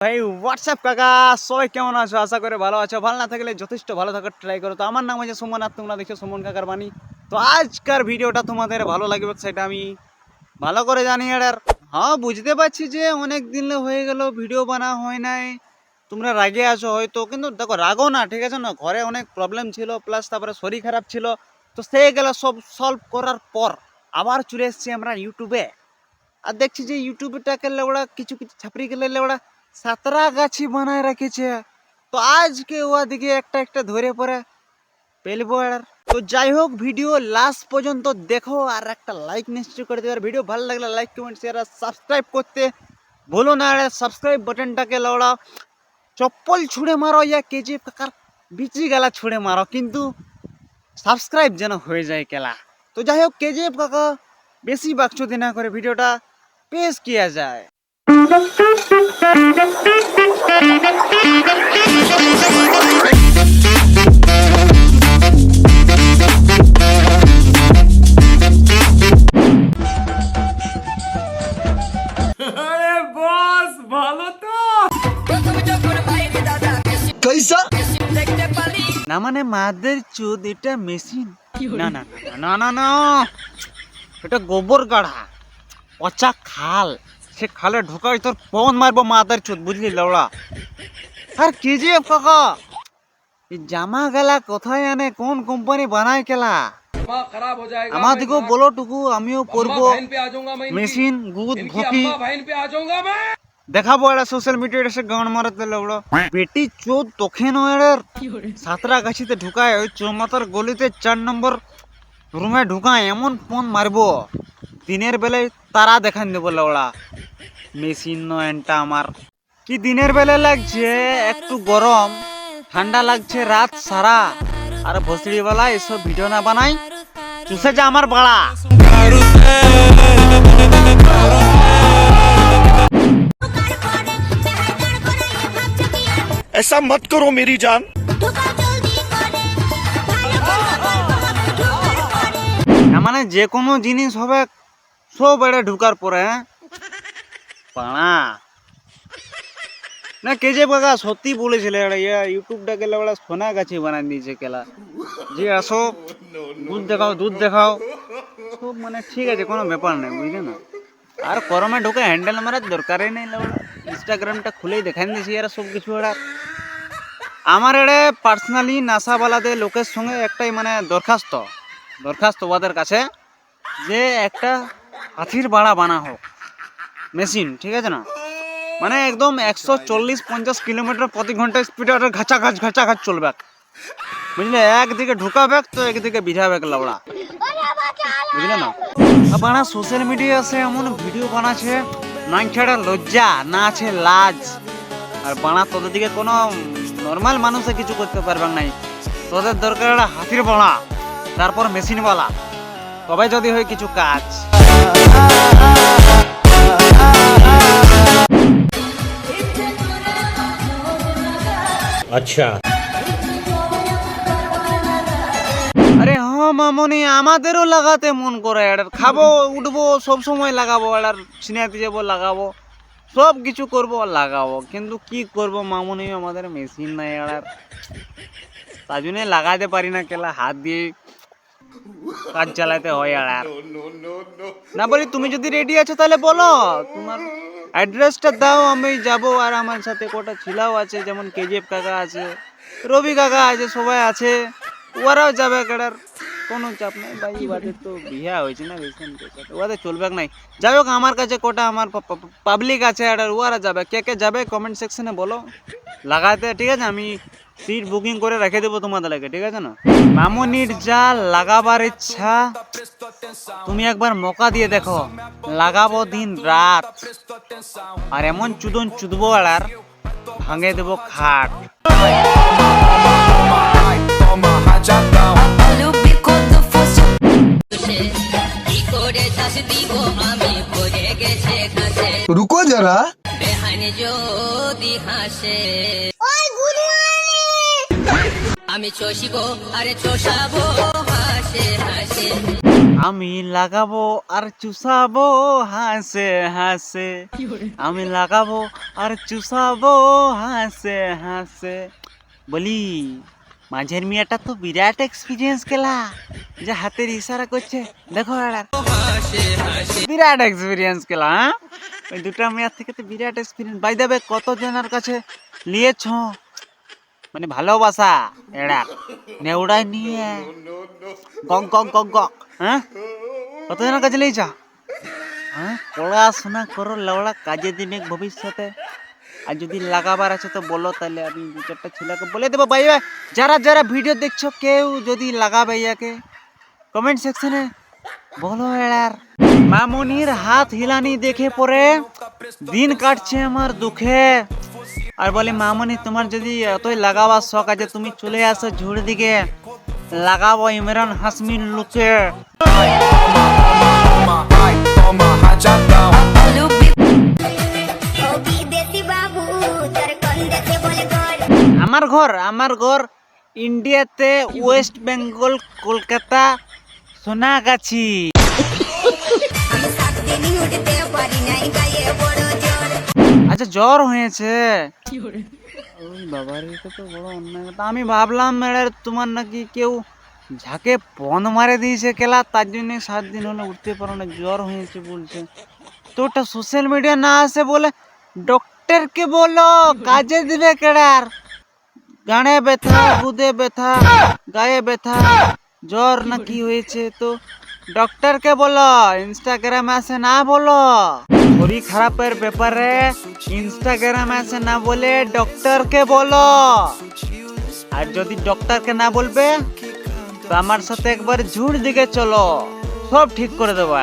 ভাই হোয়াটসঅ্যাপ কাকা, সবাই কেমন আছো? আশা করে ভালো আছো। ভালো না থাকলে যথেষ্ট ভালো থাকার ট্রাই করো। তো আমার নাম আছে সুমন, আর তোমরা দেখছো সুমন কাকার বাণী। তো আজকের ভিডিওটা তোমাদের ভালো লাগবে সেটা আমি ভালো করে জানি। আর হ্যাঁ, বুঝতে পারছি যে অনেক দিন হয়ে গেল ভিডিও বানা হয় নাই, তোমরা রাগে আছো হয়তো। কিন্তু দেখো, রাগো না, ঠিক আছে না? ঘরে অনেক প্রবলেম ছিল, প্লাস তারপরে শরীর খারাপ ছিল। তো সে গেল সব সলভ করার পর আবার চলে এসেছি আমরা ইউটিউবে। আর দেখছি যে ইউটিউবটাকে ওরা কিছু কিছু ছাপড়ি গেলে ওরা সাঁতরাগাছি বানায় রেখেছে। তো আজকে ওদিকে একটা একটা ধরে পড়ে পেলবো। আর তো যাই হোক, ভিডিও লাস্ট পর্যন্ত দেখো আর একটা লাইক নিশ্চয় করে দেবে। আর ভিডিও ভালো লাগলে লাইক কমেন্ট শেয়ার আর সাবস্ক্রাইব করতে বলো না। আর সাবস্ক্রাইব বাটনটাকে লওড়া চপ্পল ছুঁড়ে মারো ইয়া কেজিএফ কাকার বিচি গেলা ছুঁড়ে মারো, কিন্তু সাবস্ক্রাইব যেন হয়ে যায় কেলা। তো যাই হোক, কেজিএফ কাকা বেশি বাকচুদি না করে ভিডিওটা পেশ কিয়া যায়। अरे बॉस भालो तो कैसा না মানে মাদের চুদ, এটা মেশিন না, না না না না, এটা গোবর গাড়া, পচা খাল। সে খালে ঢুকাই তোর পন মারবো মাদের চুদ, বুঝলি লওড়া? আর কেজিএফ কাকা এই জামা গেলা কোথায় আনে, কোন কোম্পানি বানায় কেলা? खराब हो जाएगा। আমাদেরকেও বলো টুকু, আমিও পরবো बहन पे आ जाऊंगा मैं। মেশিন গুদ ভকি बहन पे आ जाऊंगा मैं। দেখাবো। এটা সোশ্যাল মিডিয়ায় এসে গান মারাতে লাগলো। বেটি চোদ তোকে নয়, সাঁতরাগাছিতে ঢুকায় ওই চৌমাথার গলিতে 4 নম্বর রুমে ঢুকায়, এমন ফোন মারবো দিনের বেলায় তারা দেখান দেবো লওড়া। মেশিন নয়টা আমার কি দিনের বেলায় লাগছে একটু গরম, ঠান্ডা লাগছে রাত সারা। আর ভসড়ি বেলা এসব ভিডিও না বানাই, চুষে যা আমার বাড়া। ऐसा मत करो मेरी जान। না মানে যে কোনো জিনিস হবে সব এটা ঢুকার পরে, হ্যাঁ পাড়া না। কেজিএফ কাকা সত্যি বলেছিল, ইউটিউবটাকে ওরা সোনা গাছি বানাই দিয়েছে কেলা। যে আসো দুধ দেখাও, দুধ দেখাও, সব মানে ঠিক আছে, কোনো ব্যাপার নেই, বুঝলে না? আর গরমে ঢুকে হ্যান্ডেল মারার দরকারই নেই ওরা। ইনস্টাগ্রামটা খুলেই দেখান দিয়েছি এরা সব কিছু। ওরা আমার এড়ে পার্সোনালি নাসাওয়ালাদের লোকের সঙ্গে একটাই মানে দরখাস্ত ওদের কাছে, যে একটা হাতির বাড়া বানা হোক মেশিন, ঠিক আছে না? মানে একদম 140-50 কিলোমিটার প্রতি ঘন্টা স্পিডে ওটা ঘাঁচা চলবে, বুঝলে? একদিকে ঢুকাবে তো একদিকে বিধাবে লাউড়া, বুঝলে না? বানা সোশ্যাল মিডিয়া আছে এমন ভিডিও বানাচ্ছে, না ছেড়ে লজ্জা না আছে লাজ। আর বানা তোদের দিকে কোনো নর্মাল মানুষে কিছু করতে পারবে নাই। তোদের দরকার একটা হাতির বাড়া, তারপর মেশিনওয়ালা, তবে যদি হয় কিছু কাজ। अच्छा আরে হ্যাঁ মামনি, আমাদেরও লাগাতে মন করে। আর খাবো উঠবো সব সময় লাগাবো, আর সিনেমাতে যাবো লাগাবো, সব কিছু করবো লাগাবো, কিন্তু কি করব মামনি, আমাদের মেশিন নাই। আর তার জন্য লাগাতে পারি না কেলা, হাত দিয়ে কাজ চালাতে হয়। আর না বলি, তুমি যদি রেডি আছো তাহলে বলো, তোমার অ্যাড্রেসটা দাও, আমি যাব। আর আমার সাথে কটা ছিলাও আছে, যেমন কেজিএফ কাকা আছে, রবি কাকা আছে, সবাই আছে, ওরাও যাবে। কেডার কোনো চাপ নাই ভাই, ওদের তো বিয়া হয়েছে না রিসেন্ট, ওদের চলবে নাই। যাই হোক, আমার কাছে কটা আমার পাবলিক আছে, আর ওরা যাবে। কে কে যাবে কমেন্ট সেকশনে বলো লাগাতে, ঠিক আছে? আমি সিট বুকিং করে রেখে দেবো তোমাদের লাগে, ঠিক আছে না? মামনির যা লাগাবার ইচ্ছা, তুমি একবার মৌকা দিয়ে দেখো, লাগাবো দিন রাত। আর এমন চুদন চুদবো আর ভাঙে দেবো খাট। रुको जरा আমি চষিব আরে চষাবো হাসে হাসে আমি লাগাবো আর চুষাবো হাসে হাসে, আমি লাগাবো আর চুষাবো হাসে হাসে। বলি মাঝের মিয়াটা তো বিরাট এক্সপিরিয়েন্স কেলা, যে হাতের ইশারা করছে দেখো এরা। বিরাট এক্সপিরিয়েন্স কেলা, হ্যাঁ? ওই দুটা মেয়ার থেকে তো বিরাট এক্সপিরিয়েন্স। বাই দেবে কত জনের কাছে নিয়েছ মানে ভালোবাসা এরা নেউড়াই নিয়ে গং গং গং গং, হ্যাঁ? কতজনের কাছে নিয়েছ? হ্যাঁ, পড়াশোনা করো লেওড়া, কাজে দিবে ভবিষ্যতে। আর যদি লাগাবার আছে তো বলো, তাহলে আমি দু চারটা ছেলেকে বলে দেবো। ভাই যারা যারা ভিডিও দেখছো কেউ যদি লাগাবে ইয়াকে কমেন্ট সেকশনে বলো। এড়ার মামুনির হাত হিলানি দেখে পরে দিন কাটছে আমার দুঃখে। আর বলে মামুনি তোমার যদি এতই লাগাবার শখ আছে তুমি চলে আসো ঝুড় দিকে, লাগাবো ইমরান হাসমির লুকে। আমার ঘর ইন্ডিয়াতে ওয়েস্ট বেঙ্গল কলকাতা সোনাগাছি। আচ্ছা জ্বর হয়েছে? ওই বাবার, এটা তো বড় অন্যায় কথা। আমি ভাবলাম মেয়ের তোমার নাকি কেউ ঝাঁকে পন মারে দিয়েছে কেলা, তার জন্য 7 দিন হলে উঠতে পারো না, জ্বর হয়েছে বলছে। তো ওটা সোশ্যাল মিডিয়া না আসে বলে ডক্টরকে বলো, কাজে দিবে কেডার। গানে ব্যথা, গুদে ব্যথা, গায়ে ব্যথা, জ্বর না কি হয়েছে তো ডক্টরকে বলো, ইনস্টাগ্রামে আসে না বলো। শরীর খারাপের ব্যাপারে ইনস্টাগ্রামে আসে না বলে ডক্টরকে বলো। আর যদি ডক্টরকে না বলবে তো আমার সাথে একবার ঝুড় দিকে চলো, সব ঠিক করে দেবো।